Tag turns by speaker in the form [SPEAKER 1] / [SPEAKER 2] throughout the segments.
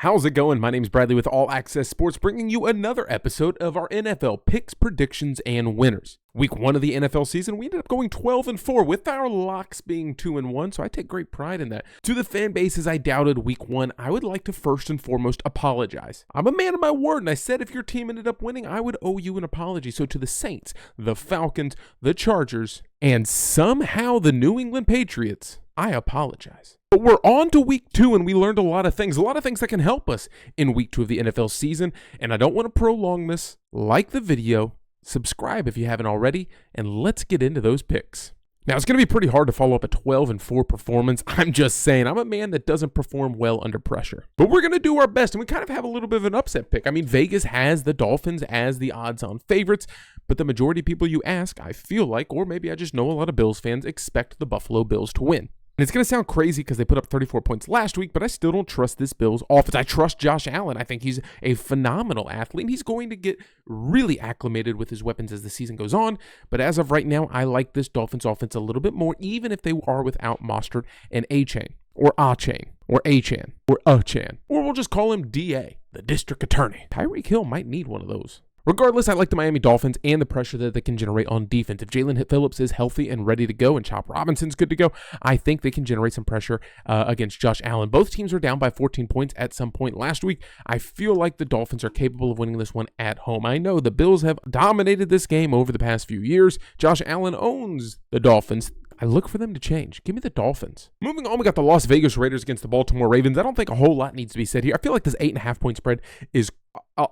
[SPEAKER 1] How's it going? My name's Bradley with All Aqcess Sports, bringing you another episode of our NFL picks, predictions, and winners. Week 1 of the NFL season, we ended up going 12-4 with our locks being 2-1, so I take great pride in that. To the fan bases I doubted week 1, I would like to first and foremost apologize. I'm a man of my word, and I said if your team ended up winning, I would owe you an apology. So to the Saints, the Falcons, the Chargers, and somehow the New England Patriots, I apologize. But we're on to week 2, and we learned a lot of things that can help us in week 2 of the NFL season. And I don't want to prolong this. Like the video, subscribe if you haven't already, and let's get into those picks. Now, it's going to be pretty hard to follow up a 12-4 performance. I'm just saying, I'm a man that doesn't perform well under pressure. But we're going to do our best, and we kind of have a little bit of an upset pick. I mean, Vegas has the Dolphins as the odds-on favorites, but the majority of people you ask, I feel like, or maybe I just know a lot of Bills fans, expect the Buffalo Bills to win. And it's going to sound crazy because they put up 34 points last week, but I still don't trust this Bills offense. I trust Josh Allen. I think he's a phenomenal athlete, and he's going to get really acclimated with his weapons as the season goes on. But as of right now, I like this Dolphins offense a little bit more, even if they are without Mostert and A-Chain, or A-Chain, or A-Chan, or A-Chan. Or we'll just call him D.A., the district attorney. Tyreek Hill might need one of those. Regardless, I like the Miami Dolphins and the pressure that they can generate on defense. If Jalen Phillips is healthy and ready to go and Chop Robinson's good to go, I think they can generate some pressure against Josh Allen. Both teams were down by 14 points at some point last week. I feel like the Dolphins are capable of winning this one at home. I know the Bills have dominated this game over the past few years. Josh Allen owns the Dolphins. I look for them to change. Give me the Dolphins. Moving on, we got the Las Vegas Raiders against the Baltimore Ravens. I don't think a whole lot needs to be said here. I feel like this 8.5-point spread is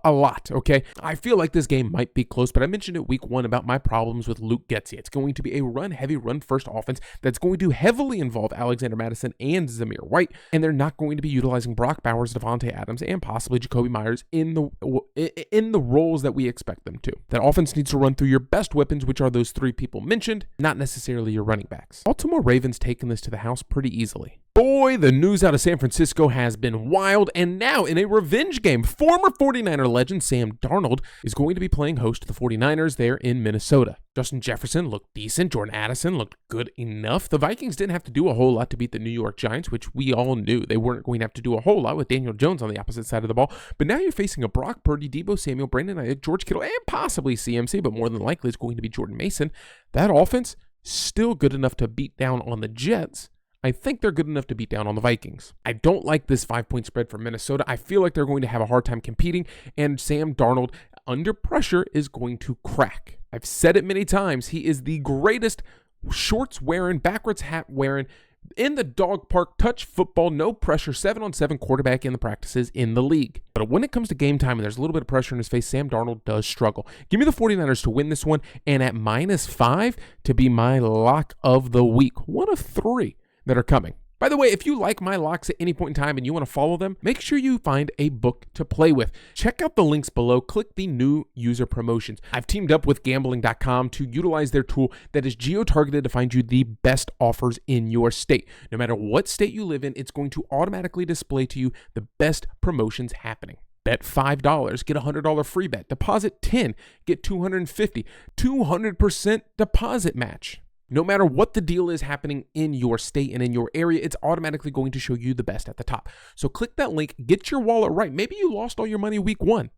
[SPEAKER 1] a lot, okay? I feel like this game might be close, but I mentioned it week 1 about my problems with Luke Getsy. It's going to be a run-heavy, run-first offense that's going to heavily involve Alexander Mattison and Zamir White, and they're not going to be utilizing Brock Bowers, Devontae Adams, and possibly Jacoby Myers in the roles that we expect them to. That offense needs to run through your best weapons, which are those 3 people mentioned, not necessarily your running backs. Baltimore Ravens taking this to the house pretty easily. Boy, the news out of San Francisco has been wild, and now in a revenge game, former 49er legend Sam Darnold is going to be playing host to the 49ers there in Minnesota. Justin Jefferson looked decent. Jordan Addison looked good enough. The Vikings didn't have to do a whole lot to beat the New York Giants, which we all knew they weren't going to have to do a whole lot with Daniel Jones on the opposite side of the ball. But now you're facing a Brock Purdy, Deebo Samuel, Brandon Ayuk, George Kittle, and possibly CMC, but more than likely it's going to be Jordan Mason. That offense, still good enough to beat down on the Jets. I think they're good enough to beat down on the Vikings. I don't like this 5-point spread for Minnesota. I feel like they're going to have a hard time competing, and Sam Darnold, under pressure, is going to crack. I've said it many times. He is the greatest shorts-wearing, backwards hat-wearing, in the dog park, touch football, no pressure, 7-on-7 quarterback in the practices in the league. But when it comes to game time and there's a little bit of pressure in his face, Sam Darnold does struggle. Give me the 49ers to win this one, and at -5 to be my lock of the week. One of 3 that are coming. By the way, if you like my locks at any point in time and you want to follow them, make sure you find a book to play with. Check out the links below. Click the new user promotions. I've teamed up with gambling.com to utilize their tool that is geo-targeted to find you the best offers in your state. No matter what state you live in, it's going to automatically display to you the best promotions happening. Bet $5, get a $100 free bet. Deposit $10, get $250. 200% deposit match. No matter what the deal is happening in your state and in your area, it's automatically going to show you the best at the top. So click that link, get your wallet right. Maybe you lost all your money week 1.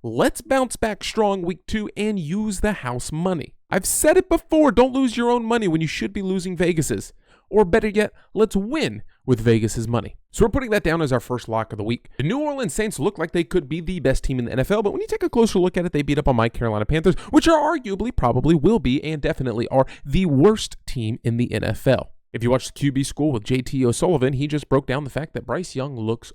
[SPEAKER 1] Let's bounce back strong week 2 and use the house money. I've said it before, don't lose your own money when you should be losing Vegas's. Or better yet, let's win with Vegas's money. So we're putting that down as our first lock of the week. The New Orleans Saints look like they could be the best team in the NFL, but when you take a closer look at it, they beat up on my Carolina Panthers, which are arguably, probably will be, and definitely are the worst team in the NFL. If you watch the QB School with JT O'Sullivan, he just broke down the fact that Bryce Young looks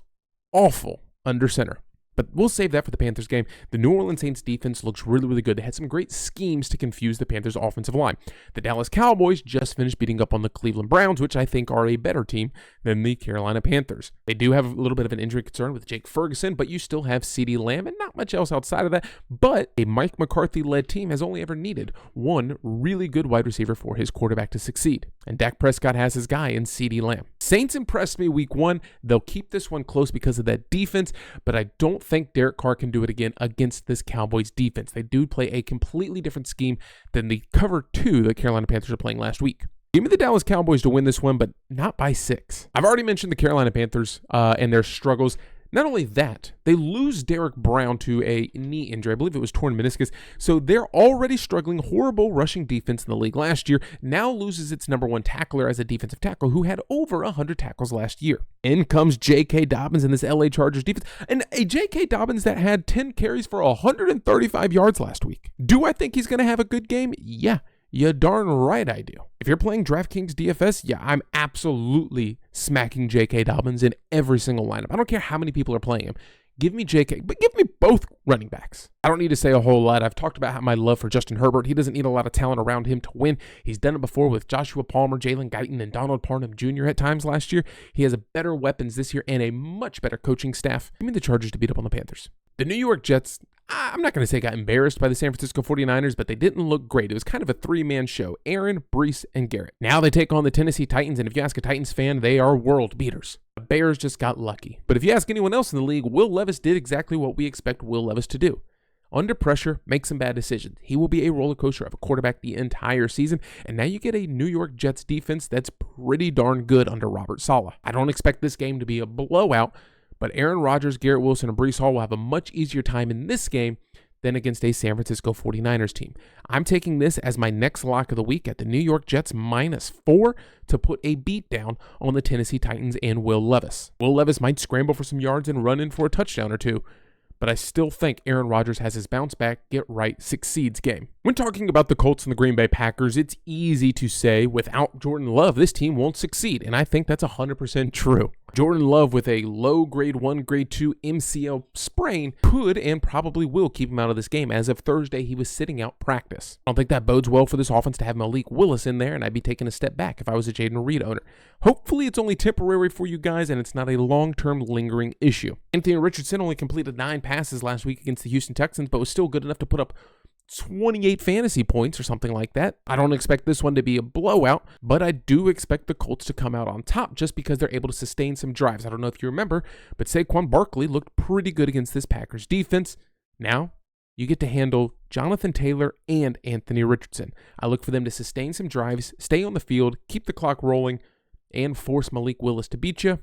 [SPEAKER 1] awful under center. But we'll save that for the Panthers game. The New Orleans Saints defense looks really, really good. They had some great schemes to confuse the Panthers offensive line. The Dallas Cowboys just finished beating up on the Cleveland Browns, which I think are a better team than the Carolina Panthers. They do have a little bit of an injury concern with Jake Ferguson, but you still have CeeDee Lamb and not much else outside of that. But a Mike McCarthy-led team has only ever needed one really good wide receiver for his quarterback to succeed. And Dak Prescott has his guy in CeeDee Lamb. Saints impressed me week 1. They'll keep this one close because of that defense, but I don't think Derek Carr can do it again against this Cowboys defense. They do play a completely different scheme than the cover 2 the Carolina Panthers are playing last week. Give me the Dallas Cowboys to win this one, but not by 6. I've already mentioned the Carolina Panthers and their struggles. Not only that, they lose Derek Brown to a knee injury. I believe it was torn meniscus. So they're already struggling. Horrible rushing defense in the league last year. Now loses its number one tackler as a defensive tackle who had over 100 tackles last year. In comes J.K. Dobbins in this LA Chargers defense. And a J.K. Dobbins that had 10 carries for 135 yards last week. Do I think he's going to have a good game? Yeah. You darn right I do. If you're playing Draftkings DFS, yeah, I'm absolutely smacking J.K. Dobbins in every single lineup. I don't care how many people are playing him. Give me J.K., but give me both running backs. I don't need to say a whole lot. I've talked about my love for Justin Herbert. He doesn't need a lot of talent around him to win. He's done it before with Joshua Palmer, Jalen Guyton, and Donald Parham Jr. at times last year. He has better weapons this year and a much better coaching staff. Give me the Chargers to beat up on the Panthers. The New York Jets, I'm not going to say got embarrassed by the San Francisco 49ers, but they didn't look great. It was kind of a three-man show. Aaron, Brees, and Garrett. Now they take on the Tennessee Titans, and if you ask a Titans fan, they are world beaters. The Bears just got lucky. But if you ask anyone else in the league, Will Levis did exactly what we expect Will Levis to do. Under pressure, make some bad decisions. He will be a roller coaster of a quarterback the entire season, and now you get a New York Jets defense that's pretty darn good under Robert Saleh. I don't expect this game to be a blowout, but Aaron Rodgers, Garrett Wilson, and Brees Hall will have a much easier time in this game than against a San Francisco 49ers team. I'm taking this as my next lock of the week at the New York Jets -4 to put a beat down on the Tennessee Titans and Will Levis. Will Levis might scramble for some yards and run in for a touchdown or two, but I still think Aaron Rodgers has his bounce back, get right, succeeds game. When talking about the Colts and the Green Bay Packers, it's easy to say without Jordan Love, this team won't succeed, and I think that's 100% true. Jordan Love with a low grade 1, grade 2 MCL sprain could and probably will keep him out of this game. As of Thursday, he was sitting out practice. I don't think that bodes well for this offense to have Malik Willis in there, and I'd be taking a step back if I was a Jaden Reed owner. Hopefully it's only temporary for you guys, and it's not a long-term lingering issue. Anthony Richardson only completed 9 passes last week against the Houston Texans, but was still good enough to put up 28 fantasy points or something like that. I don't expect this one to be a blowout, but I do expect the Colts to come out on top just because they're able to sustain some drives. I don't know if you remember, but Saquon Barkley looked pretty good against this Packers defense. Now, you get to handle Jonathan Taylor and Anthony Richardson. I look for them to sustain some drives, stay on the field, keep the clock rolling, and force Malik Willis to beat you.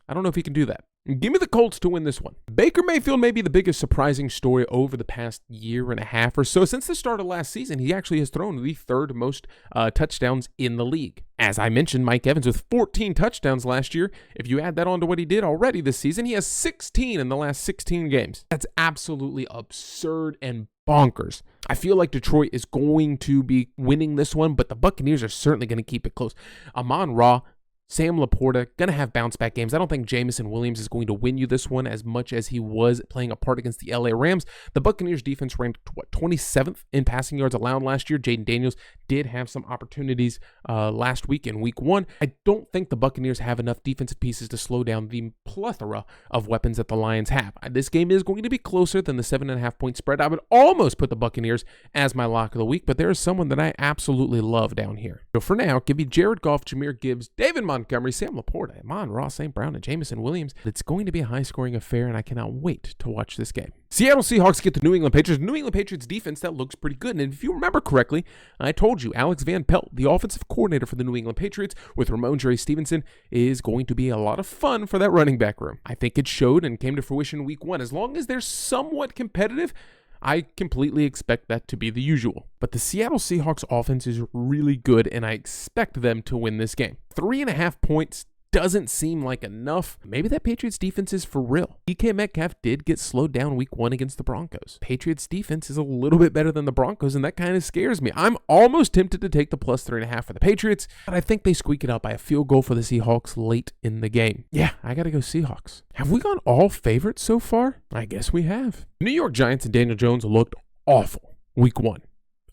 [SPEAKER 1] I don't know if he can do that. Give me the Colts to win this one. Baker Mayfield may be the biggest surprising story over the past year and a half or so. Since the start of last season, he actually has thrown the 3rd most touchdowns in the league. As I mentioned, Mike Evans with 14 touchdowns last year. If you add that on to what he did already this season, he has 16 in the last 16 games. That's absolutely absurd and bonkers. I feel like Detroit is going to be winning this one, but the Buccaneers are certainly going to keep it close. Amon-Ra, Sam Laporta, going to have bounce-back games. I don't think Jamison Williams is going to win you this one as much as he was playing a part against the LA Rams. The Buccaneers defense ranked, 27th in passing yards allowed last year. Jaden Daniels did have some opportunities last week in week 1. I don't think the Buccaneers have enough defensive pieces to slow down the plethora of weapons that the Lions have. This game is going to be closer than the 7.5-point spread. I would almost put the Buccaneers as my lock of the week, but there is someone that I absolutely love down here. So for now, give me Jared Goff, Jahmyr Gibbs, David Montgomery, Sam Laporta, Amon-Ra, St. Brown, and Jamison Williams. It's going to be a high-scoring affair, and I cannot wait to watch this game. Seattle Seahawks get the New England Patriots. New England Patriots defense that looks pretty good. And if you remember correctly, I told you Alex Van Pelt, the offensive coordinator for the New England Patriots, with Ramon Jerry Stevenson, is going to be a lot of fun for that running back room. I think it showed and came to fruition in week 1. As long as they're somewhat competitive, I completely expect that to be the usual. But the Seattle Seahawks offense is really good, and I expect them to win this game. 3.5 points doesn't seem like enough. Maybe that Patriots defense is for real. DK Metcalf did get slowed down week 1 against the Broncos. Patriots defense is a little bit better than the Broncos, and that kind of scares me. I'm almost tempted to take the plus 3.5 for the Patriots, but I think they squeak it out by a field goal for the Seahawks late in the game. Yeah, I gotta go Seahawks. Have we gone all favorites so far? I guess we have. New York Giants and Daniel Jones looked awful week 1.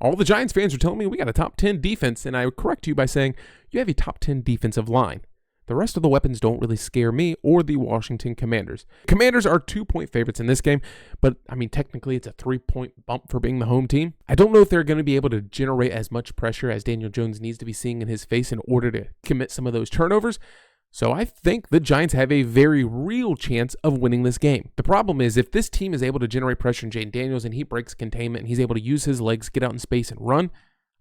[SPEAKER 1] All the Giants fans are telling me we got a top 10 defense, and I would correct you by saying you have a top 10 defensive line. The rest of the weapons don't really scare me or the Washington Commanders. Commanders are 2-point favorites in this game, but I mean, technically it's a 3-point bump for being the home team. I don't know if they're going to be able to generate as much pressure as Daniel Jones needs to be seeing in his face in order to commit some of those turnovers. So I think the Giants have a very real chance of winning this game. The problem is if this team is able to generate pressure on Jaden Daniels and he breaks containment and he's able to use his legs, get out in space and run,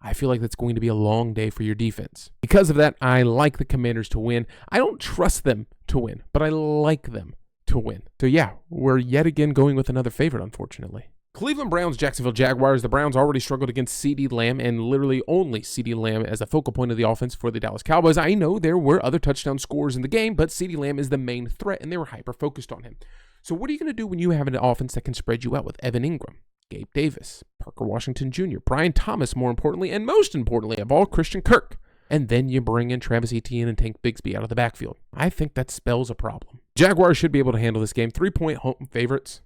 [SPEAKER 1] I feel like that's going to be a long day for your defense. Because of that, I like the Commanders to win. I don't trust them to win, but I like them to win. So yeah, we're yet again going with another favorite, unfortunately. Cleveland Browns, Jacksonville Jaguars. The Browns already struggled against CeeDee Lamb and literally only CeeDee Lamb as a focal point of the offense for the Dallas Cowboys. I know there were other touchdown scorers in the game, but CeeDee Lamb is the main threat and they were hyper-focused on him. So what are you going to do when you have an offense that can spread you out with Evan Ingram, Gabe Davis, Parker Washington Jr., Brian Thomas, more importantly, and most importantly of all, Christian Kirk? And then you bring in Travis Etienne and Tank Bigsby out of the backfield. I think that spells a problem. Jaguars should be able to handle this game. 3-point home favorites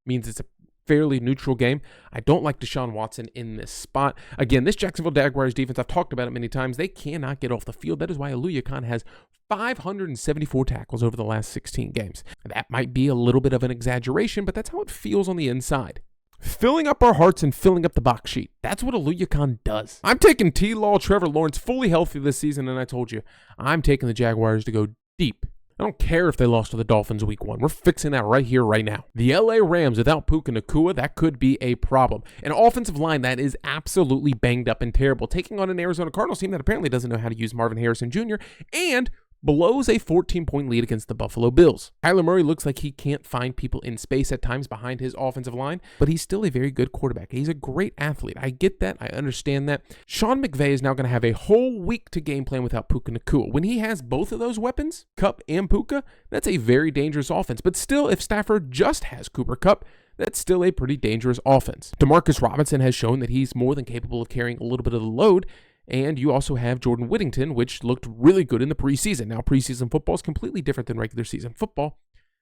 [SPEAKER 1] means it's a fairly neutral game. I don't like Deshaun Watson in this spot. Again, this Jacksonville Jaguars defense, I've talked about it many times, they cannot get off the field. That is why Allaqcess has 574 tackles over the last 16 games. That might be a little bit of an exaggeration, but that's how it feels on the inside. Filling up our hearts and filling up the box sheet. That's what Allaqcess does. I'm taking T-Law, Trevor Lawrence fully healthy this season, and I told you, I'm taking the Jaguars to go deep. I don't care if they lost to the Dolphins week 1. We're fixing that right here, right now. The LA Rams without Puka Nacua, that could be a problem. An offensive line that is absolutely banged up and terrible, taking on an Arizona Cardinals team that apparently doesn't know how to use Marvin Harrison Jr. and blows a 14-point lead against the Buffalo Bills. Kyler Murray looks like he can't find people in space at times behind his offensive line, but he's still a very good quarterback. He's a great athlete. I get that. I understand that. Sean McVay is now going to have a whole week to game plan without Puka Nacua. When he has both of those weapons, Kupp and Puka, that's a very dangerous offense. But still, if Stafford just has Cooper Kupp, that's still a pretty dangerous offense. Demarcus Robinson has shown that he's more than capable of carrying a little bit of the load. And you also have Jordan Whittington, which looked really good in the preseason. Now, preseason football is completely different than regular season football.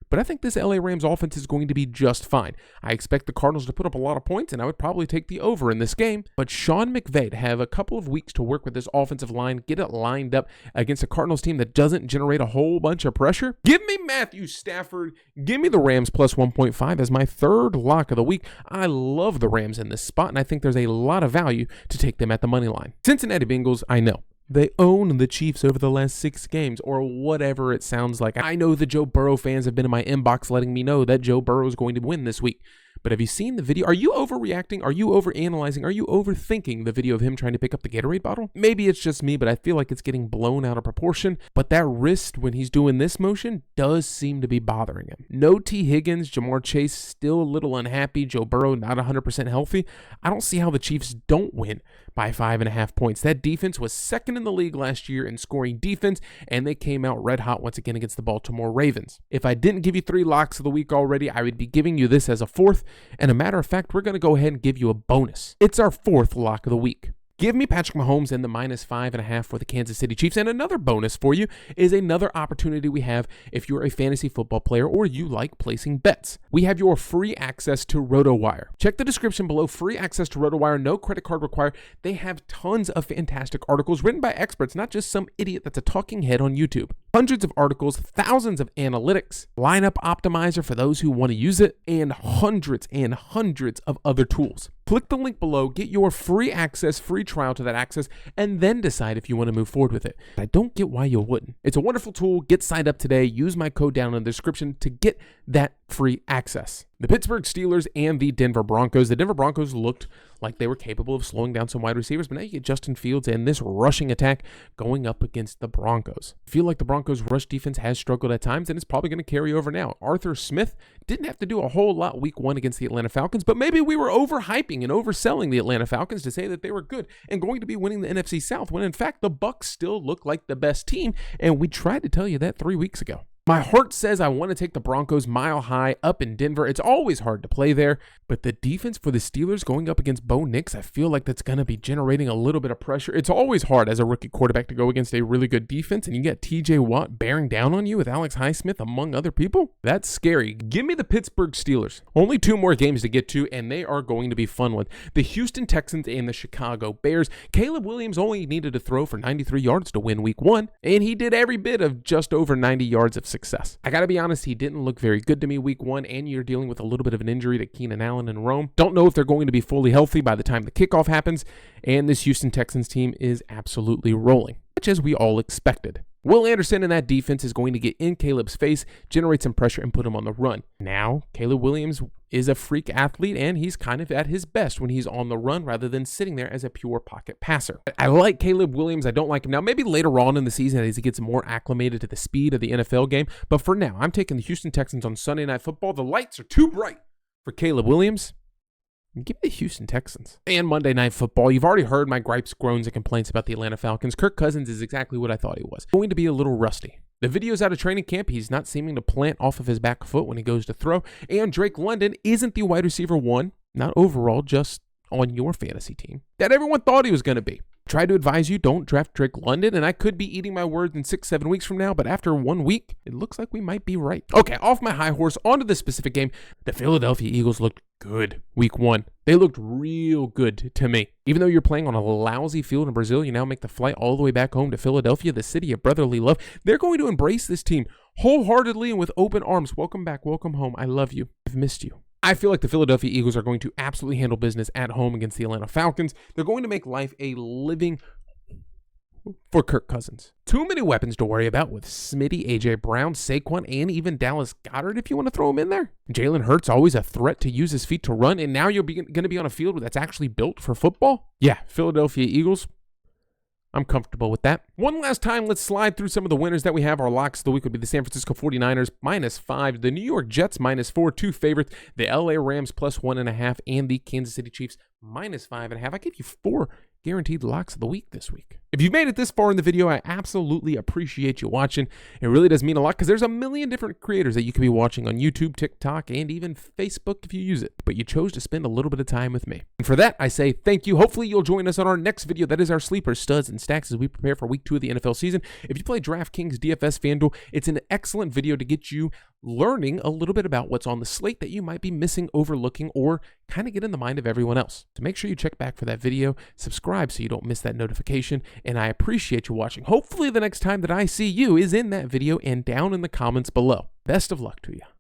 [SPEAKER 1] But I think this LA Rams offense is going to be just fine. I expect the Cardinals to put up a lot of points, and I would probably take the over in this game. But Sean McVay to have a couple of weeks to work with this offensive line, get it lined up against a Cardinals team that doesn't generate a whole bunch of pressure. Give me Matthew Stafford. Give me the Rams plus 1.5 as my third lock of the week. I love the Rams in this spot, and I think there's a lot of value to take them at the money line. Cincinnati Bengals, I know. They own the Chiefs over the last 6 games, or whatever it sounds like. I know the Joe Burrow fans have been in my inbox letting me know that Joe Burrow is going to win this week. But have you seen the video? Are you overreacting? Are you overanalyzing? Are you overthinking the video of him trying to pick up the Gatorade bottle? Maybe it's just me, but I feel like it's getting blown out of proportion. But that wrist, when he's doing this motion, does seem to be bothering him. No T. Higgins, Jamar Chase still a little unhappy. Joe Burrow not 100% healthy. I don't see how the Chiefs don't win by 5.5 points. That defense was second in the league last year in scoring defense, and they came out red hot once again against the Baltimore Ravens. If I didn't give you 3 locks of the week already, I would be giving you this as a 4th. And a matter of fact, we're going to go ahead and give you a bonus. It's our 4th lock of the week. Give me Patrick Mahomes and the minus 5.5 for the Kansas City Chiefs. And another bonus for you is another opportunity we have if you're a fantasy football player or you like placing bets. We have your free access to Rotowire. Check the description below. Free access to Rotowire. No credit card required. They have tons of fantastic articles written by experts, not just some idiot that's a talking head on YouTube. Hundreds of articles, thousands of analytics, lineup optimizer for those who want to use it, and hundreds of other tools. Click the link below, get your free access, free trial to that access, and then decide if you want to move forward with it. I don't get why you wouldn't. It's a wonderful tool. Get signed up today. Use my code down in the description to get that free access. The Pittsburgh Steelers and the Denver Broncos. The Denver Broncos looked like they were capable of slowing down some wide receivers, but now you get Justin Fields and this rushing attack going up against the Broncos. I feel like the Broncos' rush defense has struggled at times, and it's probably going to carry over now. Arthur Smith didn't have to do a whole lot week 1 against the Atlanta Falcons, but maybe we were overhyping and overselling the Atlanta Falcons to say that they were good and going to be winning the NFC South, when in fact the Bucs still look like the best team, and we tried to tell you that 3 weeks ago. My heart says I want to take the Broncos mile high up in Denver. It's always hard to play there, but the defense for the Steelers going up against Bo Nix, I feel like that's going to be generating a little bit of pressure. It's always hard as a rookie quarterback to go against a really good defense, and you get TJ Watt bearing down on you with Alex Highsmith among other people. That's scary. Give me the Pittsburgh Steelers. Only 2 more games to get to, and they are going to be fun ones. The Houston Texans and the Chicago Bears. Caleb Williams only needed to throw for 93 yards to win week 1, and he did every bit of just over 90 yards of success. I gotta be honest, he didn't look very good to me week 1, and you're dealing with a little bit of an injury to Keenan Allen and Rome. Don't know if they're going to be fully healthy by the time the kickoff happens, and this Houston Texans team is absolutely rolling, much as we all expected. Will Anderson in that defense is going to get in Caleb's face, generate some pressure, and put him on the run. Now, Caleb Williams is a freak athlete, and he's kind of at his best when he's on the run rather than sitting there as a pure pocket passer. I like Caleb Williams. I don't like him now. Maybe later on in the season as he gets more acclimated to the speed of the NFL game. But for now, I'm taking the Houston Texans on Sunday Night Football. The lights are too bright for Caleb Williams. Give me the Houston Texans. And Monday Night Football. You've already heard my gripes, groans, and complaints about the Atlanta Falcons. Kirk Cousins is exactly what I thought he was. Going to be a little rusty. The video's out of training camp. He's not seeming to plant off of his back foot when he goes to throw. And Drake London isn't the wide receiver one, not overall, just on your fantasy team, that everyone thought he was going to be. Try to advise you, don't draft Drake London, and I could be eating my words in 6-7 weeks from now, but after 1 week, it looks like we might be right. Okay, off my high horse, onto this specific game. The Philadelphia Eagles looked good week 1. They looked real good to me. Even though you're playing on a lousy field in Brazil, you now make the flight all the way back home to Philadelphia, the city of brotherly love. They're going to embrace this team wholeheartedly and with open arms. Welcome back, welcome home. I love you. I've missed you. I feel like the Philadelphia Eagles are going to absolutely handle business at home against the Atlanta Falcons. They're going to make life a living for Kirk Cousins. Too many weapons to worry about with Smitty, A.J. Brown, Saquon, and even Dallas Goedert if you want to throw him in there. Jalen Hurts, always a threat to use his feet to run, and now you're going to be on a field that's actually built for football? Yeah, Philadelphia Eagles, I'm comfortable with that. One last time, let's slide through some of the winners that we have. Our locks of the week would be the San Francisco 49ers -5, the New York Jets -4, 2 favorites, the LA Rams +1.5, and the Kansas City Chiefs -5.5. I gave you 4 guaranteed locks of the week this week. If you've made it this far in the video, I absolutely appreciate you watching. It really does mean a lot because there's a million different creators that you could be watching on YouTube, TikTok, and even Facebook if you use it. But you chose to spend a little bit of time with me. And for that, I say thank you. Hopefully you'll join us on our next video. That is our sleepers, studs, and stacks as we prepare for week 2 of the NFL season. If you play Draftkings, DFS, Fanduel, it's an excellent video to get you learning a little bit about what's on the slate that you might be missing, overlooking, or kind of get in the mind of everyone else. So make sure you check back for that video, subscribe so you don't miss that notification, and I appreciate you watching. Hopefully the next time that I see you is in that video and down in the comments below. Best of luck to you.